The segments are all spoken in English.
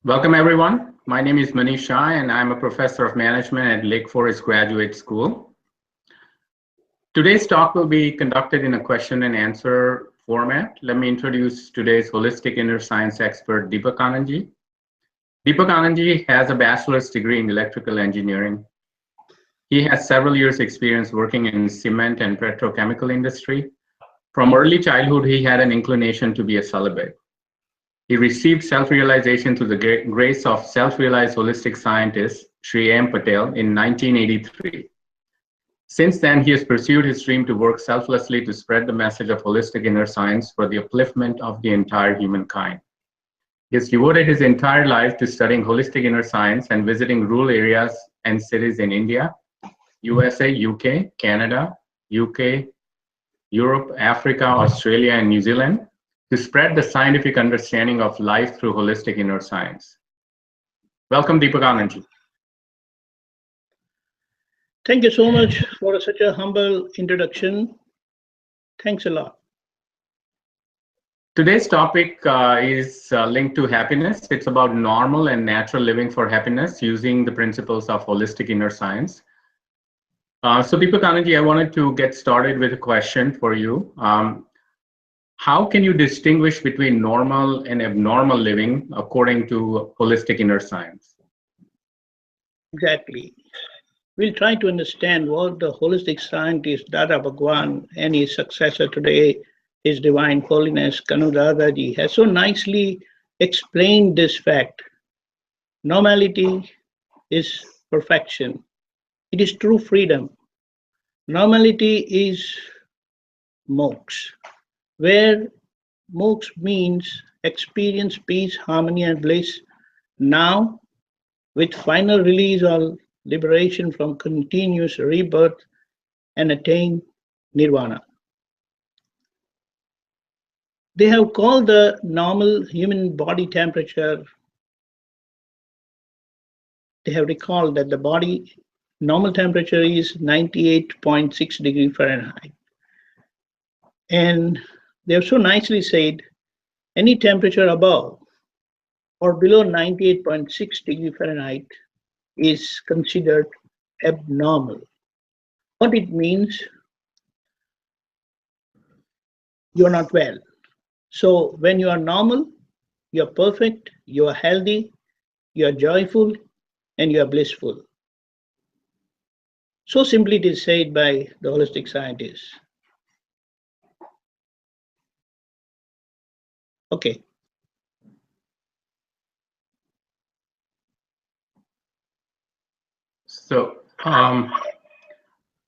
Welcome, everyone. My name is Manish Shah, and I'm a professor of management at Lake Forest Graduate School. Today's talk will be conducted in a question and answer format. Let me introduce today's holistic inner science expert, Deepakanandji. Deepakanandji has a bachelor's degree in electrical engineering. He has several years' experience working in cement and petrochemical industry. From early childhood, he had an inclination to be a celibate. He received self-realization through the grace of self-realized holistic scientist Sri M. Patel in 1983. Since then, he has pursued his dream to work selflessly to spread the message of holistic inner science for the upliftment of the entire humankind. He has devoted his entire life to studying holistic inner science and visiting rural areas and cities in India, USA, UK, Canada, UK, Europe, Africa, Australia, and New Zealand, to spread the scientific understanding of life through holistic inner science. Welcome, Deepakanandji. Thank you so much for such a humble introduction. Thanks a lot. Today's topic is linked to happiness. It's about normal and natural living for happiness using the principles of holistic inner science. So Deepakanandji, I wanted to get started with a question for you. How can you distinguish between normal and abnormal living according to holistic inner science? Exactly. We'll try to understand what the holistic scientist Dada Bhagwan and his successor today, His Divine Holiness Kanu Dadaji, has so nicely explained this fact. Normality is perfection. It is true freedom. Normality is moksha, where moksha means experience peace, harmony, and bliss now, with final release or liberation from continuous rebirth and attain nirvana. They have called the normal human body temperature, they have recalled that the body normal temperature is 98.6 degrees Fahrenheit. And they have so nicely said any temperature above or below 98.6 degrees Fahrenheit is considered abnormal. What it means, you're not well. So when you are normal, you're perfect, you are healthy, you are joyful, and you are blissful. So simply it is said by the holistic scientists. Okay.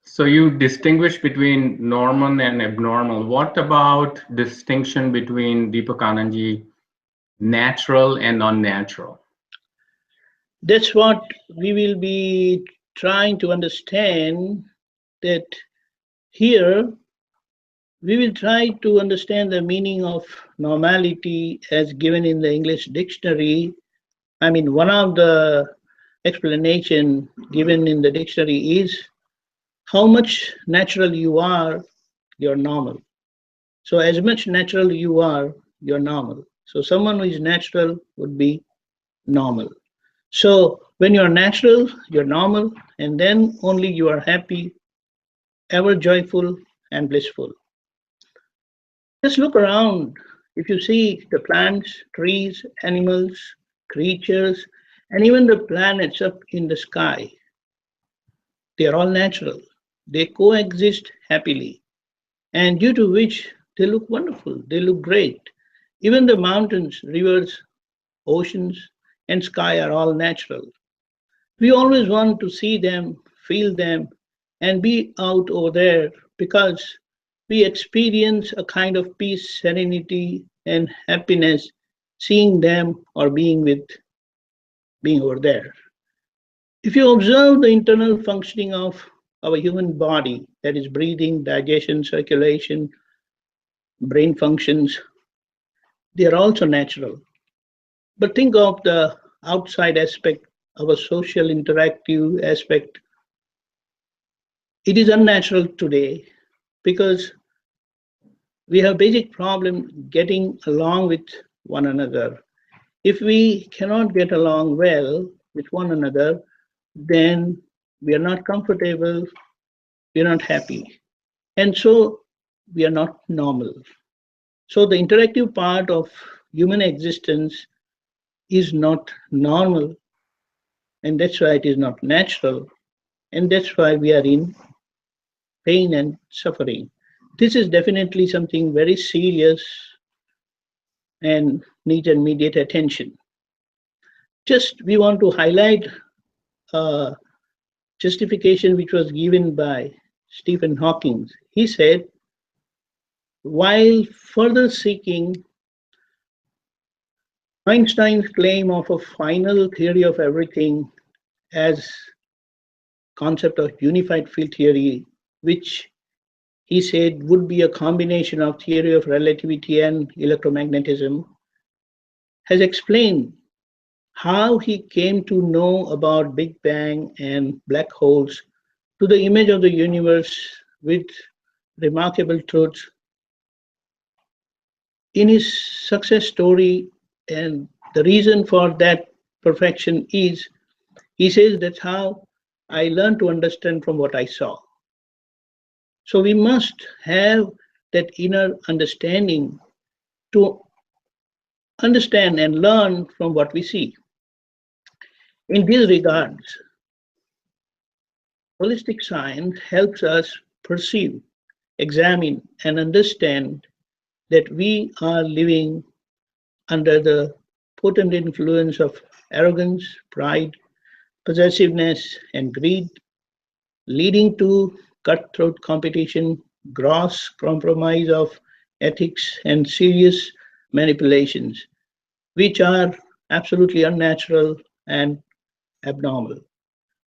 So you distinguish between normal and abnormal. What about distinction between Deepakanandji, natural and unnatural? That's what we will be trying to understand, that here we will try to understand the meaning of normality as given in the English dictionary. I mean, one of the explanation given in the dictionary is how much natural you are, you're normal. So as much natural you are, you're normal. So someone who is natural would be normal. So when you're natural, you're normal, and then only you are happy, ever joyful and blissful. Just look around. If you see the plants, trees, animals, creatures, and even the planets up in the sky, they are all natural. They coexist happily, and due to which they look wonderful, they look great. Even the mountains, rivers, oceans, and sky are all natural. We always want to see them, feel them, and be out over there because we experience a kind of peace, serenity, and happiness seeing them or being over there. If you observe the internal functioning of our human body, that is breathing, digestion, circulation, brain functions, they are also natural. But think of the outside aspect, our social interactive aspect. It is unnatural today because we have basic problem getting along with one another. If we cannot get along well with one another, then we are not comfortable, we are not happy, and so we are not normal. So the interactive part of human existence is not normal, and that's why it is not natural, and that's why we are in pain and suffering. This is definitely something very serious and needs immediate attention. Just we want to highlight a justification which was given by Stephen Hawking. He said, while further seeking Einstein's claim of a final theory of everything as concept of unified field theory, which he said would be a combination of theory of relativity and electromagnetism, has explained how he came to know about Big Bang and black holes to the image of the universe with remarkable truths. In his success story, and the reason for that perfection is, he says that's how I learned to understand from what I saw. So we must have that inner understanding to understand and learn from what we see. In these regards, holistic science helps us perceive, examine, and understand that we are living under the potent influence of arrogance, pride, possessiveness, and greed, leading to cutthroat competition, gross compromise of ethics, and serious manipulations, which are absolutely unnatural and abnormal.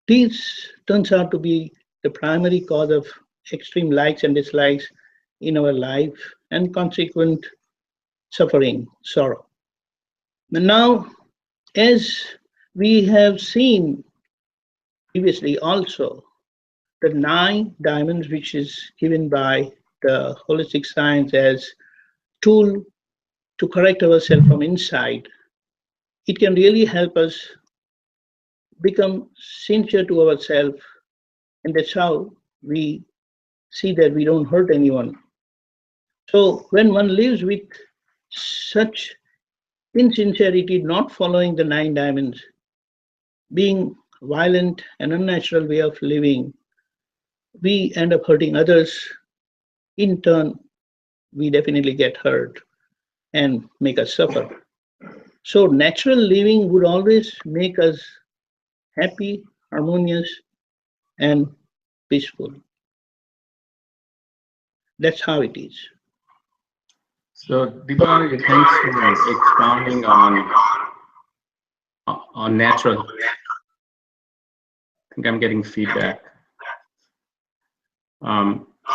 These turns out to be the primary cause of extreme likes and dislikes in our life and consequent suffering, sorrow. But now, as we have seen previously also, the 9 diamonds, which is given by the holistic science as tool to correct ourselves from inside, it can really help us become sincere to ourselves, and that's how we see that we don't hurt anyone. So when one lives with such insincerity, not following the 9 diamonds, being violent and unnatural way of living, we end up hurting others. In turn, we definitely get hurt and make us suffer. So natural living would always make us happy, harmonious, and peaceful. That's how it is. So, Deepakanandji, thanks for expounding on natural. I think I'm getting feedback.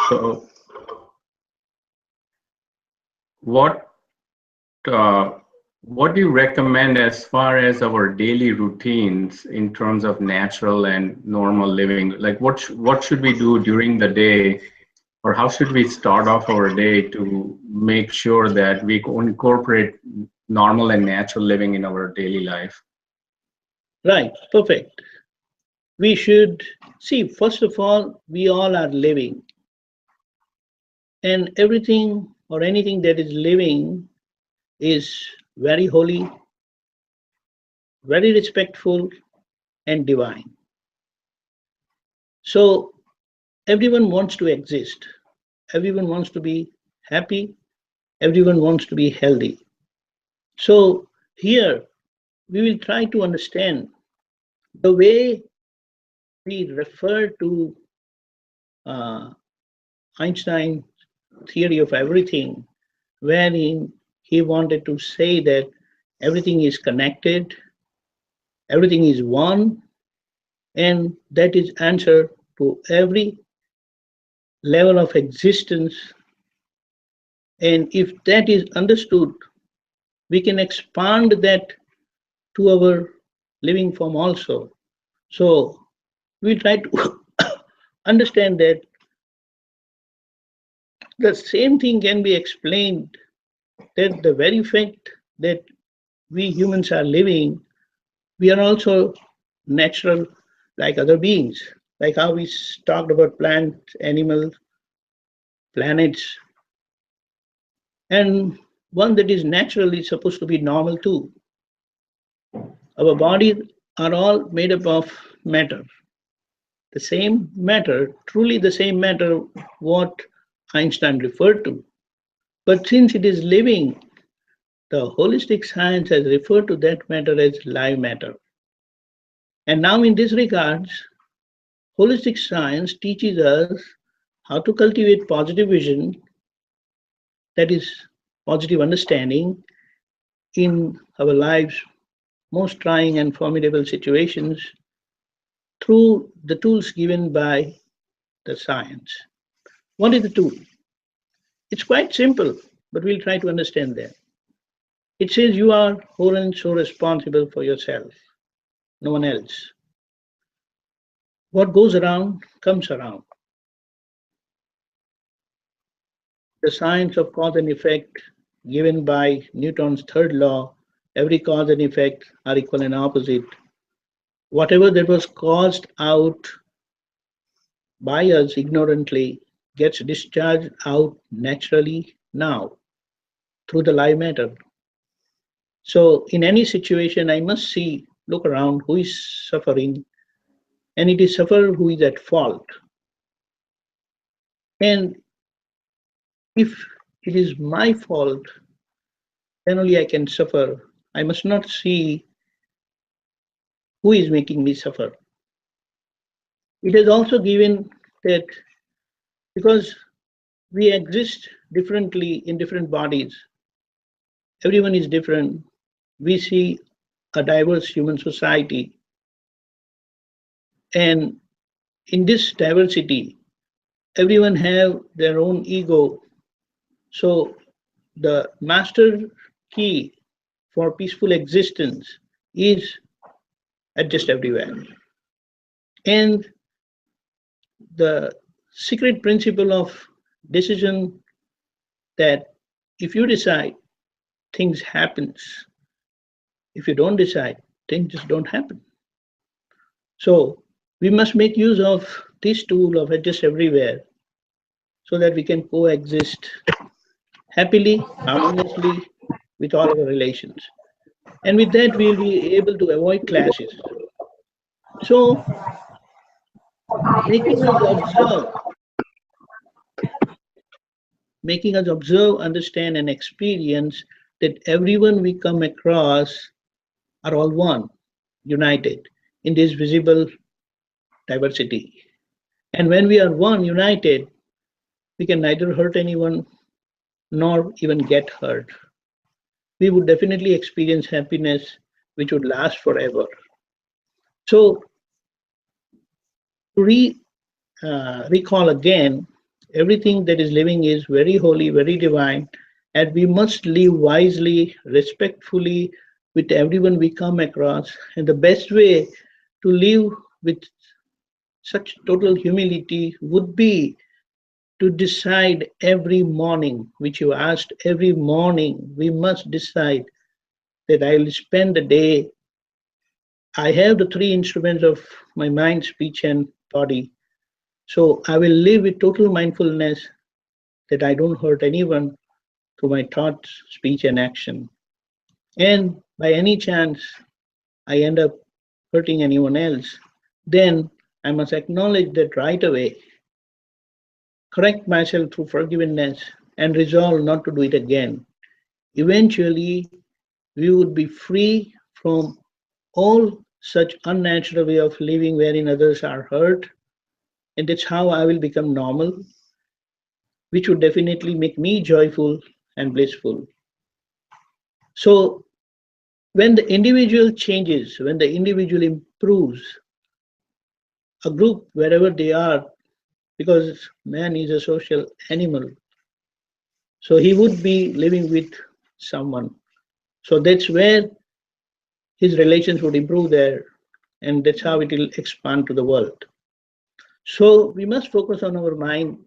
So, what do you recommend as far as our daily routines in terms of natural and normal living? Like, what should we do during the day, or how should we start off our day to make sure that we incorporate normal and natural living in our daily life? Right, perfect. We should see, first of all, we all are living, and everything or anything that is living is very holy, very respectful, and divine. So everyone wants to exist, everyone wants to be happy, everyone wants to be healthy. So here we will try to understand the way we refer to uh, Einstein's theory of everything, wherein he wanted to say that everything is connected, everything is one, and that is answer to every level of existence. And if that is understood, we can expand that to our living form also. So we try to understand that the same thing can be explained, that the very fact that we humans are living, we are also natural like other beings, like how we talked about plants, animals, planets, and one that is natural is supposed to be normal too. Our bodies are all made up of matter. The same matter, truly the same matter what Einstein referred to. But since it is living, the holistic science has referred to that matter as live matter. And now, in this regards, holistic science teaches us how to cultivate positive vision, that is, positive understanding in our lives' most trying and formidable situations through the tools given by the science. What is the tool? It's quite simple, but we'll try to understand that. It says you are whole and so responsible for yourself, no one else. What goes around comes around. The science of cause and effect given by Newton's third law, every cause and effect are equal and opposite. Whatever that was caused out by us ignorantly gets discharged out naturally now through the live matter. So in any situation, I must look around who is suffering, and it is sufferer who is at fault. And if it is my fault, then only I can suffer. I must not see who is making me suffer. It is also given that because we exist differently in different bodies, everyone is different. We see a diverse human society. And in this diversity, everyone have their own ego. So the master key for peaceful existence is adjust everywhere. And the secret principle of decision that if you decide, things happens. If you don't decide, things just don't happen. So we must make use of this tool of adjust everywhere so that we can coexist happily, harmoniously with all our relations. And with that, we'll be able to avoid clashes. So making us observe, understand, and experience that everyone we come across are all one, united in this visible diversity. And when we are one, united, we can neither hurt anyone nor even get hurt. We would definitely experience happiness which would last forever. So, to recall again, everything that is living is very holy, very divine, and we must live wisely, respectfully with everyone we come across. And the best way to live with such total humility would be to decide every morning, which you asked, every morning we must decide that I will spend the day. I have the three instruments of my mind, speech, and body. So I will live with total mindfulness that I don't hurt anyone through my thoughts, speech, and action. And by any chance I end up hurting anyone else, then I must acknowledge that right away, correct myself through forgiveness, and resolve not to do it again. Eventually, we would be free from all such unnatural way of living wherein others are hurt. And that's how I will become normal, which would definitely make me joyful and blissful. So when the individual changes, when the individual improves, a group, wherever they are, because man is a social animal, so he would be living with someone. So that's where his relations would improve there, and that's how it will expand to the world. So we must focus on our mind,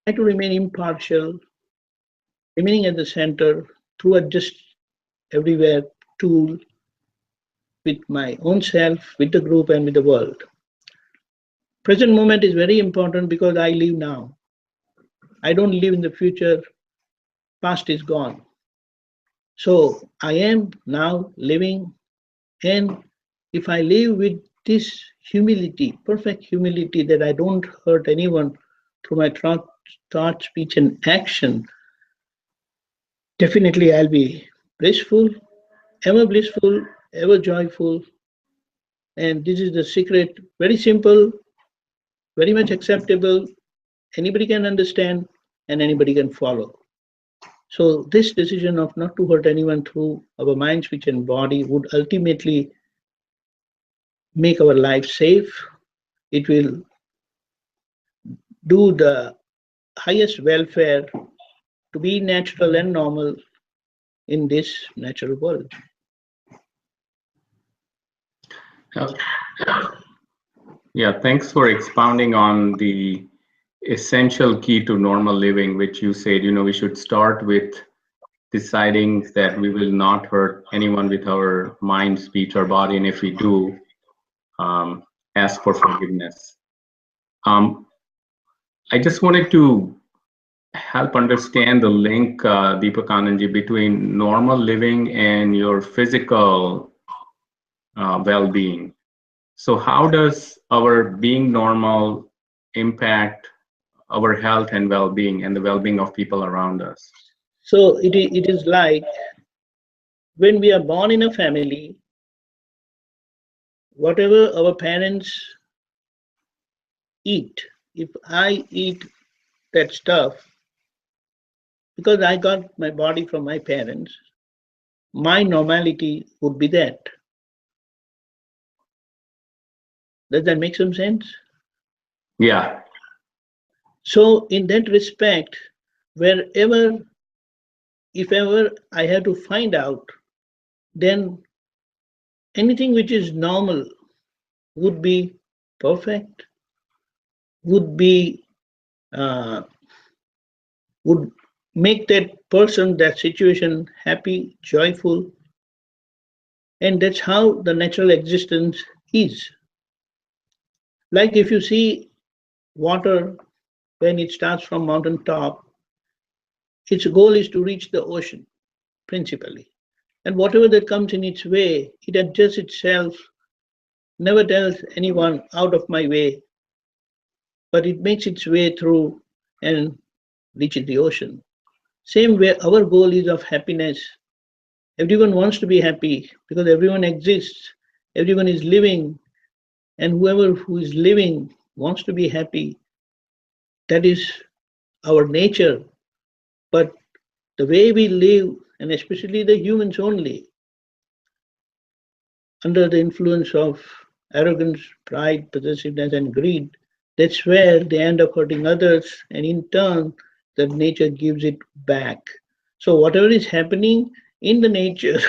try to remain impartial, remaining at the center through adjust everywhere tool with my own self, with the group, and with the world. Present moment is very important because I live now. I don't live in the future, past is gone. So I am now living, and if I live with this humility, perfect humility, that I don't hurt anyone through my thought, speech, and action, definitely I'll be blissful, ever joyful. And this is the secret, very simple, very much acceptable. Anybody can understand and anybody can follow. So this decision of not to hurt anyone through our mind, speech, and body would ultimately make our life safe. It will do the highest welfare to be natural and normal in this natural world. Yeah, thanks for expounding on the essential key to normal living, which you said, we should start with deciding that we will not hurt anyone with our mind, speech, or body, and if we do, ask for forgiveness. I just wanted to help understand the link, Deepakanandji, between normal living and your physical well-being. So how does our being normal impact our health and well-being and the well-being of people around us? So it is like when we are born in a family, whatever our parents eat, if I eat that stuff, because I got my body from my parents, my normality would be that. Does that make some sense? Yeah. So in that respect, wherever, if ever I have to find out, then anything which is normal would be perfect, would be would make that person, that situation happy, joyful, and that's how the natural existence is. Like if you see water when it starts from mountain top, its goal is to reach the ocean principally, and whatever that comes in its way, it adjusts itself, never tells anyone out of my way, but it makes its way through and reaches the ocean. Same way, our goal is of happiness. Everyone wants to be happy because everyone exists, everyone is living, and whoever who is living wants to be happy. That is our nature. But the way we live, and especially the humans only, under the influence of arrogance, pride, possessiveness, and greed, that's where they end up hurting others, and in turn, the nature gives it back. So whatever is happening in the nature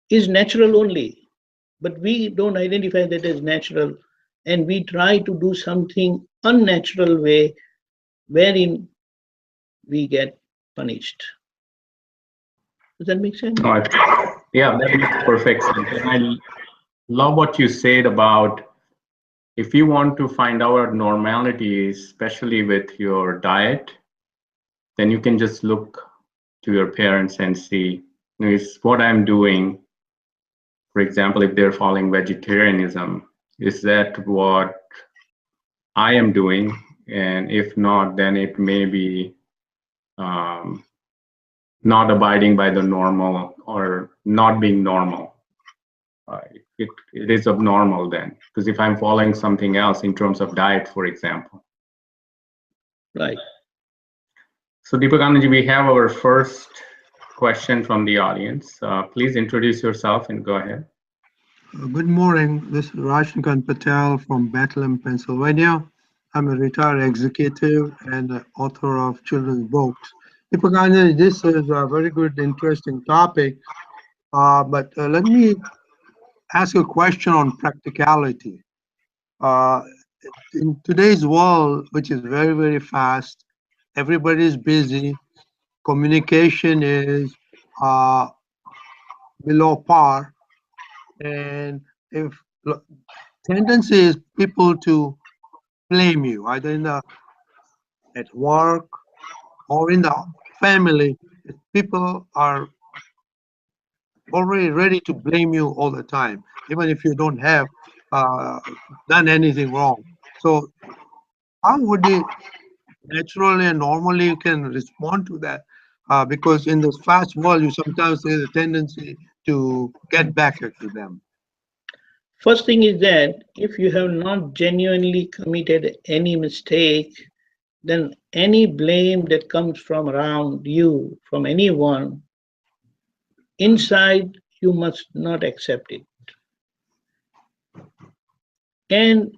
is natural only, but we don't identify that as natural, and we try to do something unnatural way wherein we get punished. Does that make sense? Yeah, that makes perfect sense. And I love what you said about if you want to find out normality, especially with your diet, then you can just look to your parents and see, is what I'm doing, for example, if they're following vegetarianism, is that what I am doing? And if not, then it may be not abiding by the normal or not being normal. It is abnormal then, because if I'm following something else in terms of diet, for example. Right. So Deepakanandji, we have our first question from the audience. Please introduce yourself and go ahead. Good morning. This is Rajnikant Patel from Bethlehem, Pennsylvania. I'm a retired executive and the author of children's books. Deepakanandji, this is a very good, interesting topic. But let me ask a question on practicality. In today's world, which is very, very fast, everybody is busy. Communication is below par, and if tendency is people to blame you, either at work or in the family, if people are already ready to blame you all the time, even if you don't have uh, done anything wrong. So how would you naturally and normally you can respond to that? Because in this fast world, you sometimes see the tendency to get back at them. First thing is that if you have not genuinely committed any mistake, then any blame that comes from around you, from anyone, inside you must not accept it. And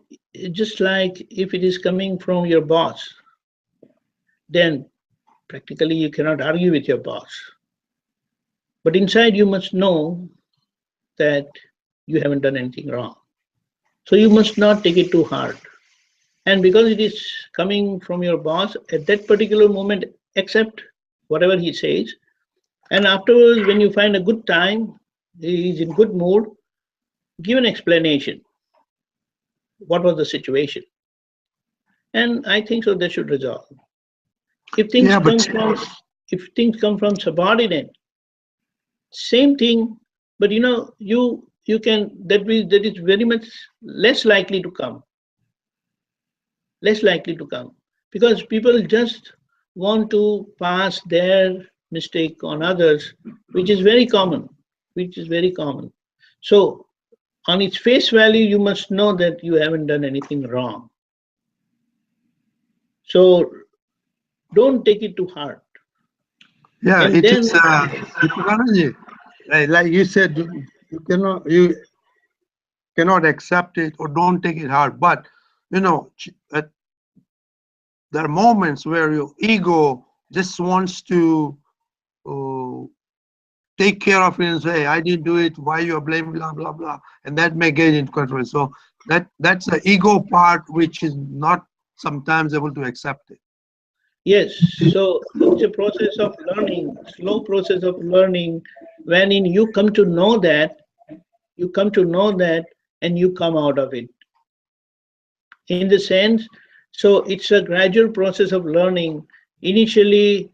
just like if it is coming from your boss, then practically you cannot argue with your boss. But inside you must know that you haven't done anything wrong. So you must not take it too hard. And because it is coming from your boss, at that particular moment, accept whatever he says. And afterwards, when you find a good time, he is in good mood, give an explanation. What was the situation? And I think so that should resolve. If things Yeah, come but from if things come from subordinate, same thing, but you can that is very much less likely to come. Less likely to come. Because people just want to pass their mistake on others, which is very common. Which is very common. So on its face value, you must know that you haven't done anything wrong. So don't take it too hard. yeah, And it then, is Deepakanandji, like you said, you cannot accept it or don't take it hard. But you know, there are moments where your ego just wants to uh, take care of it and say, I didn't do it, why you are blaming, blah, blah, blah. And that may get into control. So that's the ego part, which is not sometimes able to accept it. yes, so it's a process of learning, slow process of learning, wherein you come to know that, and you come out of it. In the sense, so it's a gradual process of learning. Initially,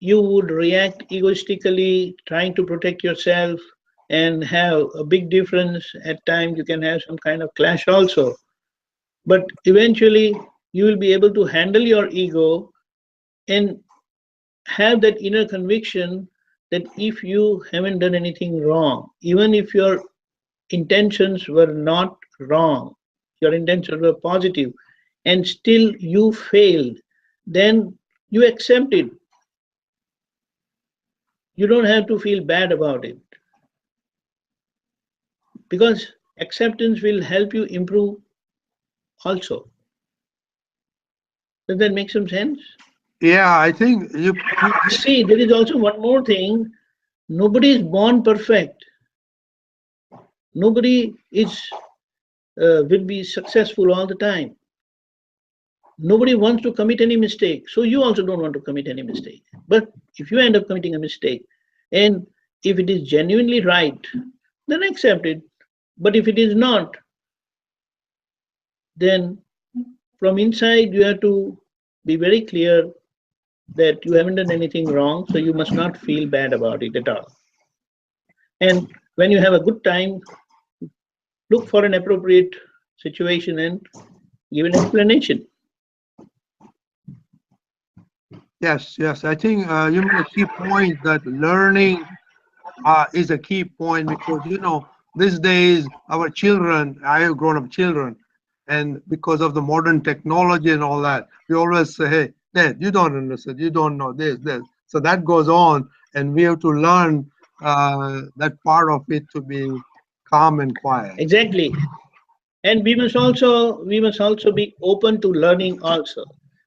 you would react egoistically, trying to protect yourself, and have a big difference. At times, you can have some kind of clash also. But eventually, you will be able to handle your ego and have that inner conviction that if you haven't done anything wrong, even if your intentions were not wrong, your intentions were positive, and still you failed, then you accept it. You don't have to feel bad about it because acceptance will help you improve also. Does that make some sense? Yeah, I think See, there is also one more thing. Nobody is born perfect. Nobody will be successful all the time. Nobody wants to commit any mistake. So you also don't want to commit any mistake. But if you end up committing a mistake, and if it is genuinely right, then accept it. But if it is not, then from inside you have to be very clear that you haven't done anything wrong, so you must not feel bad about it at all. And when you have a good time, look for an appropriate situation and give an explanation. yes, yes. I think you made a key point that learning is a key point because, you know, these days our children, I have grown up children, and because of the modern technology and all that, we always say, hey, Dad, you don't understand, you don't know this, this. So that goes on, and we have to learn that part of it to be calm and quiet. Exactly. And we must also be open to learning also.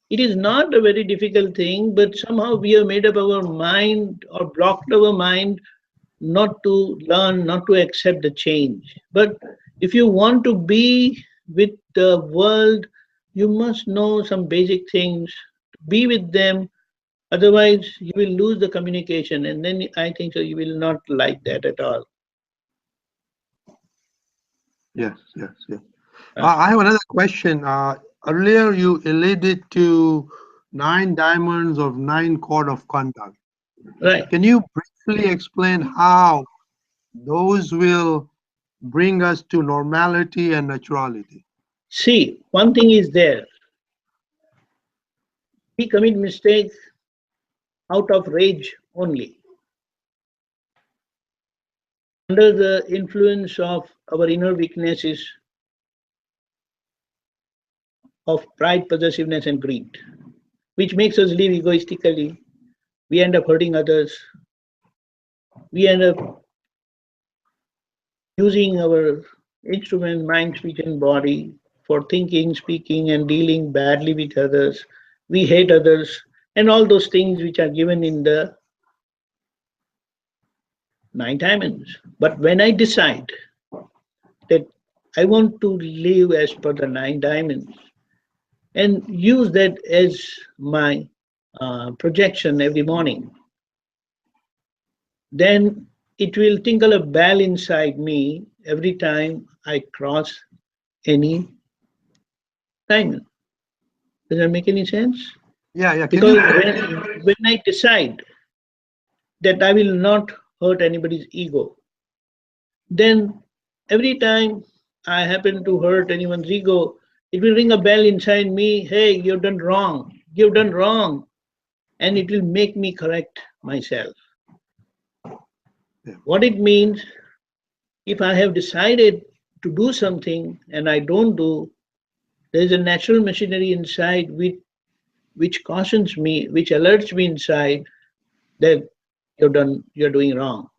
It is not a very difficult thing, but somehow we have made up our mind or blocked our mind not to learn, not to accept the change. But if you want to be with the world, you must know some basic things, be with them, Otherwise, you will lose the communication, and then I think so you will not like that at all. Yes, yes, yes. I have another question. Earlier, you alluded to 9 diamonds of 9 code of conduct. Right. Can you briefly explain how those will bring us to normality and naturality? See, one thing is there. We commit mistakes out of rage only. Under the influence of our inner weaknesses of pride, possessiveness, and greed, which makes us live egoistically. We end up hurting others. We end up using our instrument, mind, speech, and body for thinking, speaking, and dealing badly with others. We hate others, and all those things which are given in the 9 diamonds. But when I decide that I want to live as per the 9 diamonds and use that as my projection every morning, then it will tinkle a bell inside me every time I cross any diamond. Does that make any sense? Yeah, yeah. Can Because you? when I decide that I will not hurt anybody's ego, then every time I happen to hurt anyone's ego, it will ring a bell inside me. Hey, you've done wrong. You've done wrong. And it will make me correct myself. Yeah. What it means, if I have decided to do something and I don't do, there is a natural machinery inside which cautions me, which alerts me inside that you're doing wrong.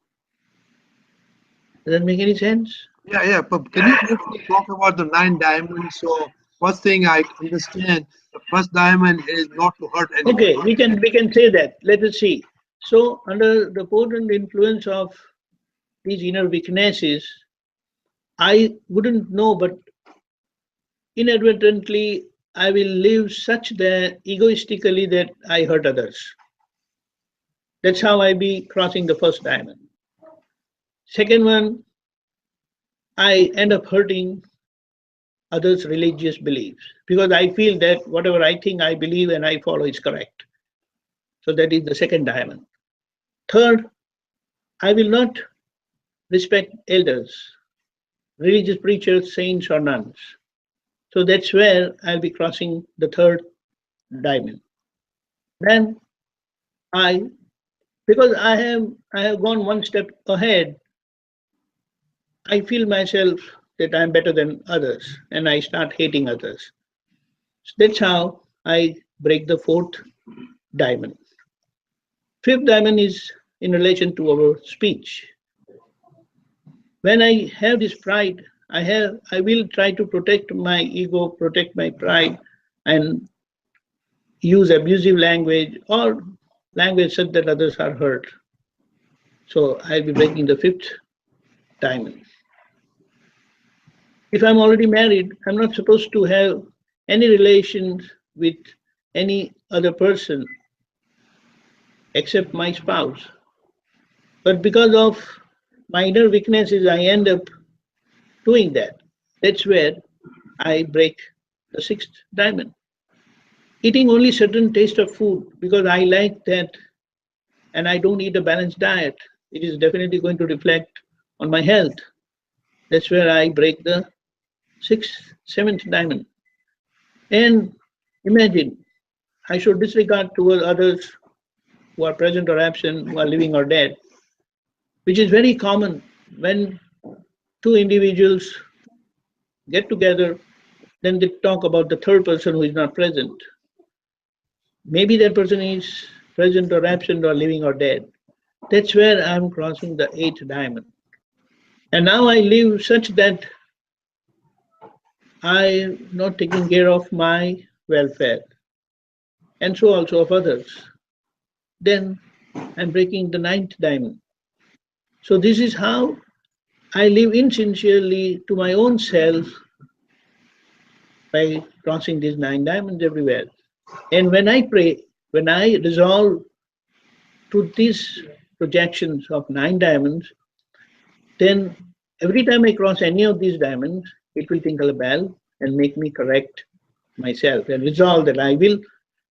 Does that make any sense? Yeah, yeah. But can you briefly talk about the 9 diamonds? So, first thing I understand, the first diamond is not to hurt anyone. Okay, we can say that. Let us see. So under the potent influence of these inner weaknesses, I wouldn't know, but inadvertently I will live such that egoistically that I hurt others. That's how I be crossing the first diamond. Second one, I end up hurting others' religious beliefs because I feel that whatever I think I believe and I follow is correct. So that is the second diamond. Third, I will not respect elders, religious preachers, saints, or nuns. So that's where I'll be crossing the third diamond. Then I, because I have gone one step ahead, I feel myself that I'm better than others and I start hating others. So that's how I break the fourth diamond. Fifth diamond is in relation to our speech. When I have this pride, I will try to protect my ego, protect my pride, and use abusive language or language such that others are hurt. So I'll be breaking the fifth diamond. If I'm already married, I'm not supposed to have any relations with any other person except my spouse. But because of my inner weaknesses, I end up doing that. That's where I break the sixth diamond. Eating only certain taste of food because I like that and I don't eat a balanced diet, it is definitely going to reflect on my health. That's where I break the sixth, seventh diamond. And imagine I should disregard towards others who are present or absent, who are living or dead, which is very common when two individuals get together, then they talk about the third person who is not present. Maybe that person is present or absent or living or dead. That's where I'm crossing the eighth diamond. And now I live such that I'm not taking care of my welfare and so also of others. Then I'm breaking the ninth diamond. So this is how I live insincerely to my own self by crossing these 9 diamonds everywhere. And when I pray, when I resolve to these projections of 9 diamonds, then every time I cross any of these diamonds, it will tinkle a bell and make me correct myself and resolve that I will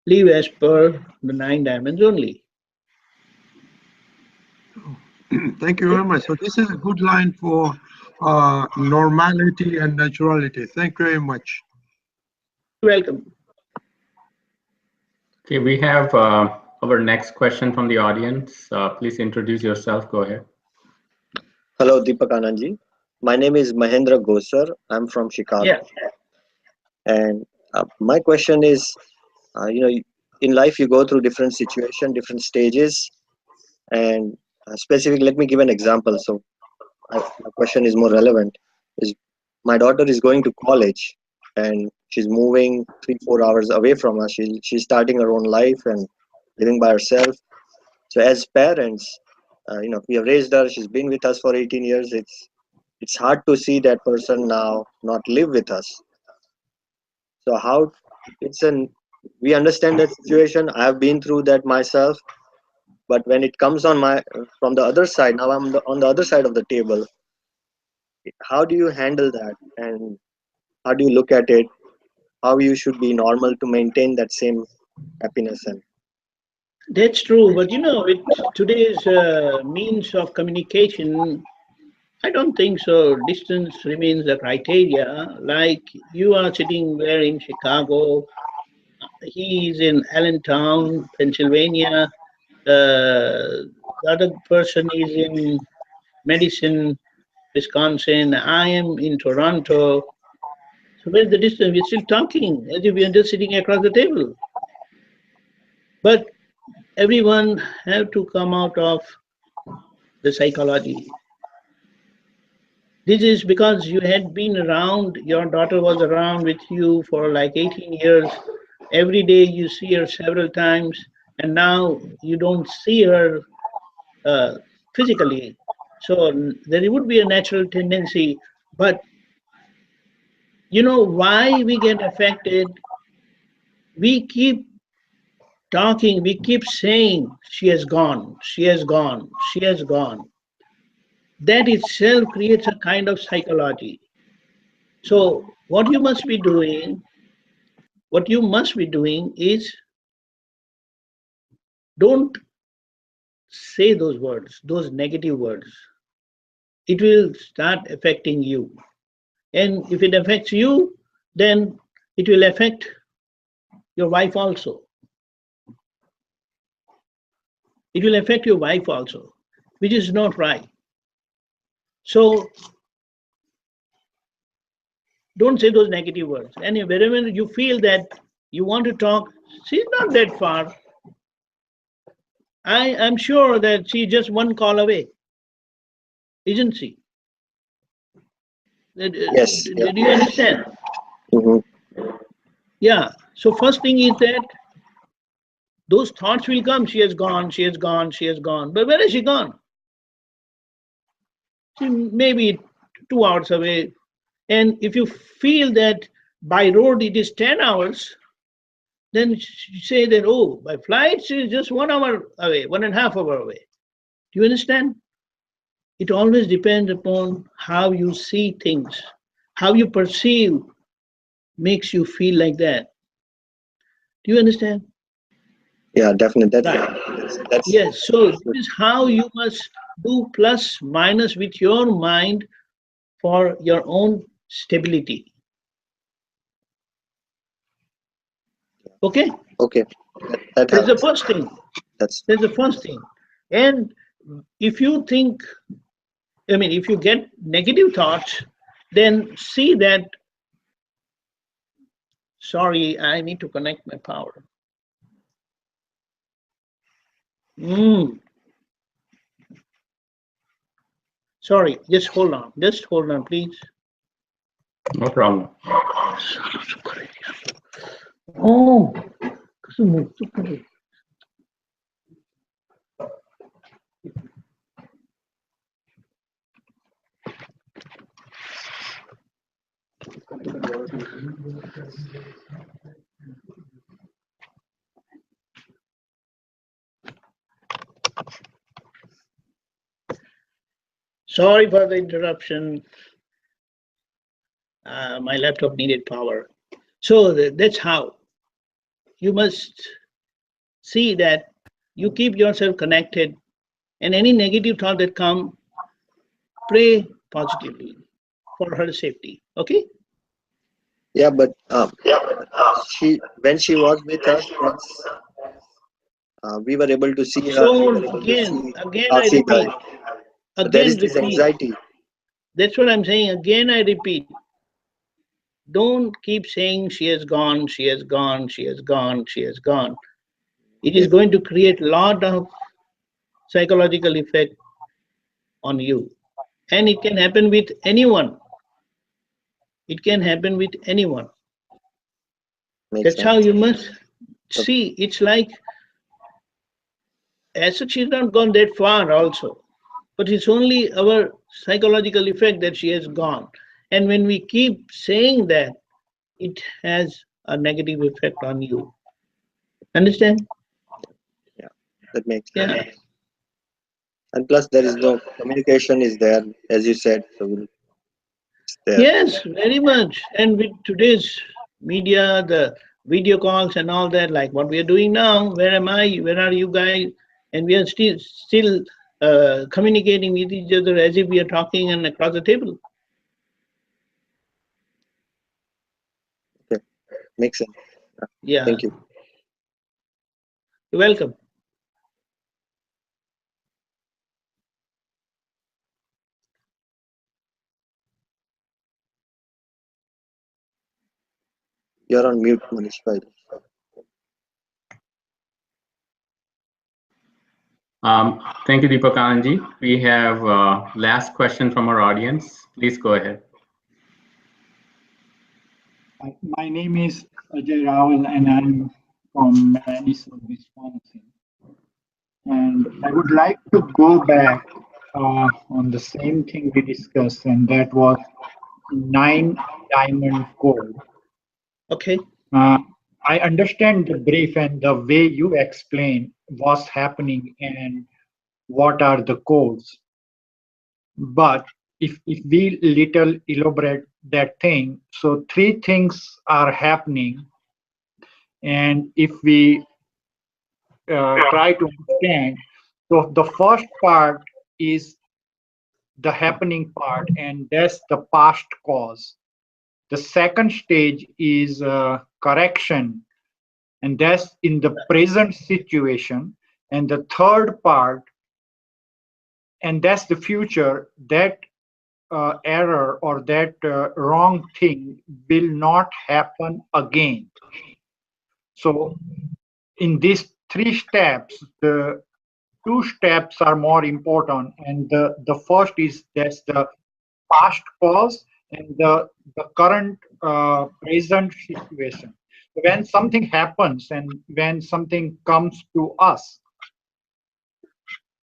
live as per the 9 diamonds only. Thank you very much. So this is a good line for normality and naturality. Thank you very much. You're welcome. Okay, we have our next question from the audience. Please introduce yourself. Go ahead. Hello, Deepakanandji. My name is Mahendra Gosar. I'm from Chicago. Yeah. And my question is, in life you go through different situations, different stages, and specific. Let me give an example. So my question is more relevant. Is my daughter is going to college, and she's moving 3-4 hours away from us. She's starting her own life and living by herself. So as parents, we have raised her. She's been with us for 18 years. It's hard to see that person now not live with us. So how we understand that situation. I have been through that myself. But when it comes from the other side, now I'm on the other side of the table. How do you handle that, and how do you look at it? How you should be normal to maintain that same happiness and That's true, but with today's means of communication, I don't think so. Distance remains the criteria. Like you are sitting there in Chicago, he is in Allentown, Pennsylvania, the other person is in Madison, Wisconsin, I am in Toronto. So where's the distance? We're still talking as if we are just sitting across the table. But everyone have to come out of the psychology. This is because you had been around, your daughter was around with you for like 18 years. Every day you see her several times, and now you don't see her physically. So there would be a natural tendency. But you know why we get affected? We keep talking, we keep saying, she has gone, she has gone, she has gone. That itself creates a kind of psychology. So what you must be doing is don't say those words, those negative words. It will start affecting you. And if it affects you, then it will affect your wife also. It will affect your wife also, which is not right. So don't say those negative words. And wherever you feel that you want to talk, she's not that far. I am sure that she's just one call away, isn't she? yes, Do you understand? Mm-hmm. Yeah. So first thing is that those thoughts will come. She has gone, she has gone, she has gone. But where is she gone? She may be 2 hours away. And if you feel that by road it is 10 hours, then you say that, oh, by flight she is just 1 hour away, 1.5 hours away. Do you understand? It always depends upon how you see things, how you perceive makes you feel like that. Do you understand? Yeah, definitely. That's Yes, so this is how you must do plus minus with your mind for your own stability. Okay? okay. That That's the helps. first thing. That's the first thing. And if you think, if you get negative thoughts, then see that, sorry, I need to connect my power. Sorry, just hold on. Just hold on, please. No problem. Oh, Sorry for the interruption. My laptop needed power. So that's how you must see that you keep yourself connected, and any negative thought that come, pray positively for her safety. Okay? Yeah, but when she was with us, we were able to see her. So We were able to see again her, I see her. repeat, But there is again this repeat. anxiety. That's what I'm saying. Again I repeat. Don't keep saying she has gone, she has gone, she has gone, she has gone. It is Yes. going to create a lot of psychological effect on you. And it can happen with anyone. It can happen with anyone. Makes That's sense. how you must see. It's like, as such, she's not gone that far also. But it's only our psychological effect that she has gone. And when we keep saying that, it has a negative effect on you. Understand? Yeah, that makes sense. Yeah. And plus, there is no communication is there, as you said. So it's there. Yes, very much. And with today's media, the video calls and all that, like what we are doing now, where am I? Where are you guys? And we are still communicating with each other as if we are talking and across the table. Okay, makes sense. Yeah, Thank you. you're welcome. You're on mute, Manish. Bye. Thank you, Deepakanandji. We have last question from our audience. Please go ahead. My name is Ajay Rawal and I'm from Madison, Wisconsin. And I would like to go back on the same thing we discussed, and that was 9-diamond code. Okay. I understand the brief and the way you explain what's happening and what are the codes. But if we little elaborate that thing, so 3 things are happening. And if we try to understand, so the first part is the happening part, and that's the past cause. The second stage is correction, and that's in the present situation. And the third part, and that's the future, that error or that wrong thing will not happen again. So in these 3 steps, the 2 steps are more important, and the first is that's the past cause and the current present situation. When something happens and when something comes to us,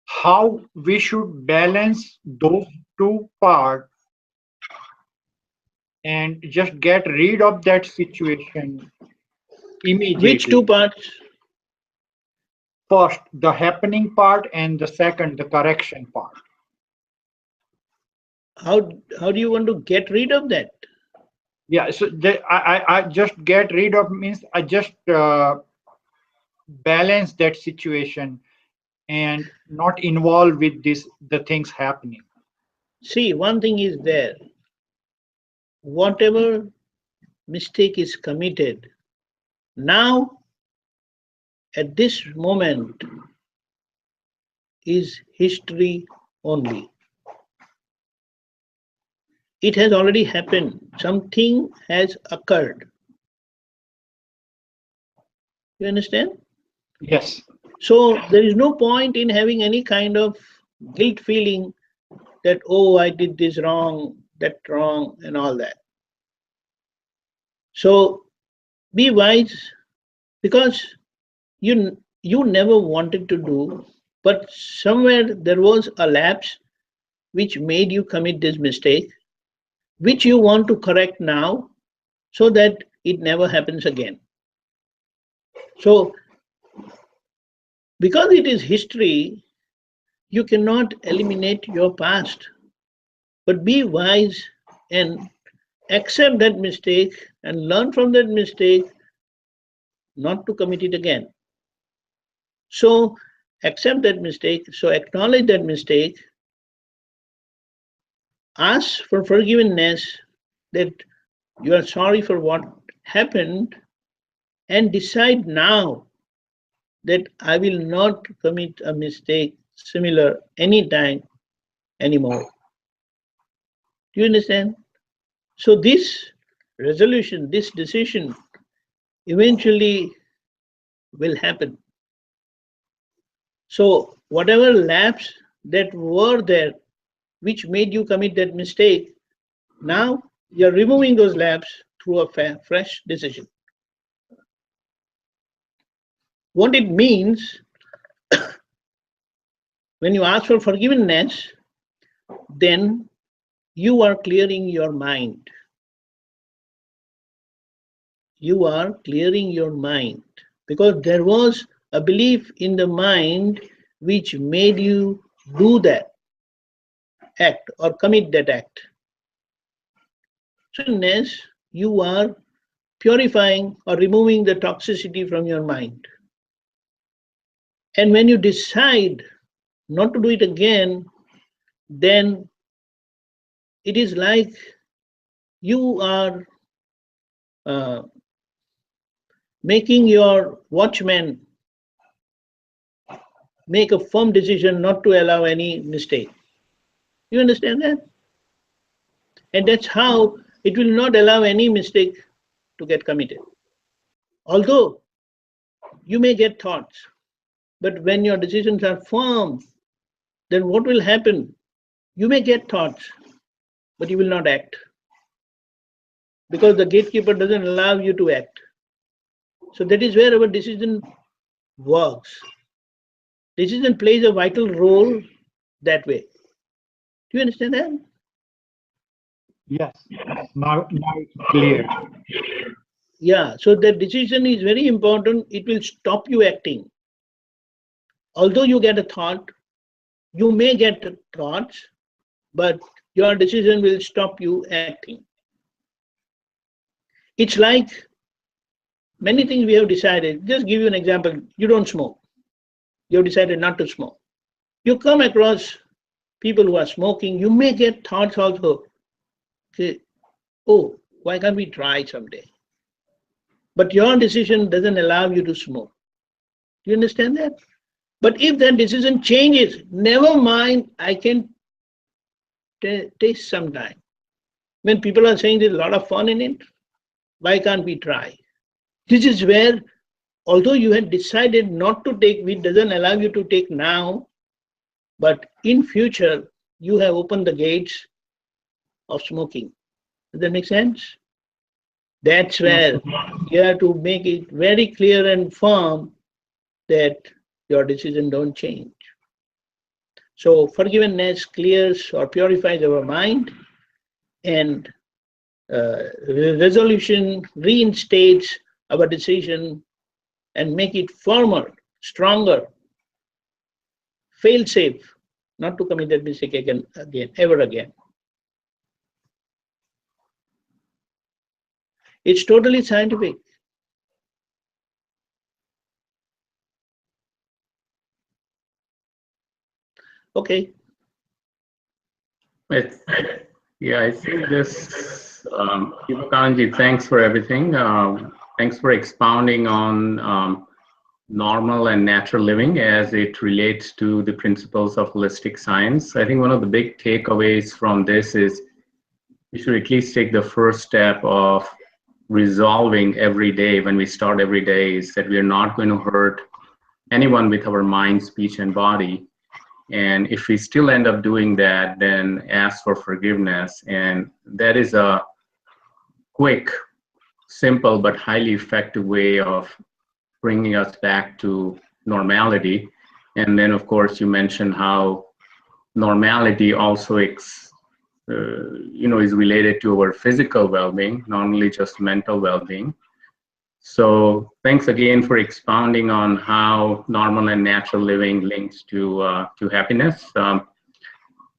how we should balance those 2 parts and just get rid of that situation immediately. Which 2 parts? First, the happening part, and the second, the correction part. How do you want to get rid of that? Yeah, so I just get rid of means I just balance that situation and not involve with the things happening. See, one thing is there. Whatever mistake is committed, now at this moment is history only. It has already happened. Something has occurred. You understand? Yes. So there is no point in having any kind of guilt feeling that, oh, I did this wrong, that wrong, and all that. So be wise, because you never wanted to do, but somewhere there was a lapse which made you commit this mistake, which you want to correct now so that it never happens again. So because it is history, You cannot eliminate your past, but be wise and accept that mistake and learn from that mistake not to commit it again. So accept that mistake, so acknowledge that mistake, ask for forgiveness that you are sorry for what happened, and decide now that I will not commit a mistake similar anytime anymore. Do you understand? So this resolution, this decision eventually will happen. So whatever lapse that were there, which made you commit that mistake, now you're removing those lapse through a fresh decision. What it means, when you ask for forgiveness, then you are clearing your mind. You are clearing your mind, because there was a belief in the mind which made you do that act or commit that act. So, you are purifying or removing the toxicity from your mind. And when you decide not to do it again, then it is like you are making your watchman make a firm decision not to allow any mistake. You understand that? And that's how it will not allow any mistake to get committed. Although you may get thoughts, but when your decisions are firm, then what will happen? You may get thoughts, but you will not act, because the gatekeeper doesn't allow you to act. So that is where our decision works. Decision plays a vital role that way. Do you understand that? Yes, now it's clear. Yeah, so that decision is very important. It will stop you acting. Although you get a thought, you may get thoughts, but your decision will stop you acting. It's like many things we have decided. Just give you an example. You don't smoke. You have decided not to smoke. You come across people who are smoking. You may get thoughts also. Say, oh, why can't we try someday? But your decision doesn't allow you to smoke. Do you understand that? But if that decision changes, never mind, I can taste sometime. When people are saying there's a lot of fun in it, why can't we try? This is where, although you had decided not to take, which doesn't allow you to take now, but in future, you have opened the gates of smoking. Does that make sense? That's where you have to make it very clear and firm that your decision don't change. So forgiveness clears or purifies our mind, and resolution reinstates our decision and make it firmer, stronger, fail-safe, not to commit that mistake again, ever again. It's totally scientific. Okay. Yeah, I think this, Deepakanandji, thanks for everything. Thanks for expounding on normal and natural living as it relates to the principles of holistic science. I think one of the big takeaways from this is we should at least take the first step of resolving every day when we start every day is that we are not going to hurt anyone with our mind, speech, and body. And if we still end up doing that, then ask for forgiveness. And that is a quick, simple, but highly effective way of bringing us back to normality. And then, of course, you mentioned how normality also is related to our physical well-being, not only just mental well-being. So thanks again for expounding on how normal and natural living links to happiness.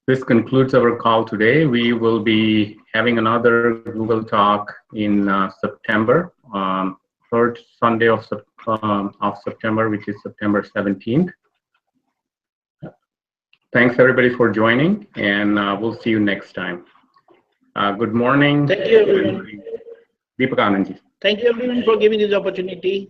This concludes our call today. We will be having another Google Talk in September, third Sunday of September, which is September 17th. Thanks everybody for joining, and we'll see you next time. Good morning. Thank you, everyone. Deepakanandji. Thank you, everyone, for giving this opportunity.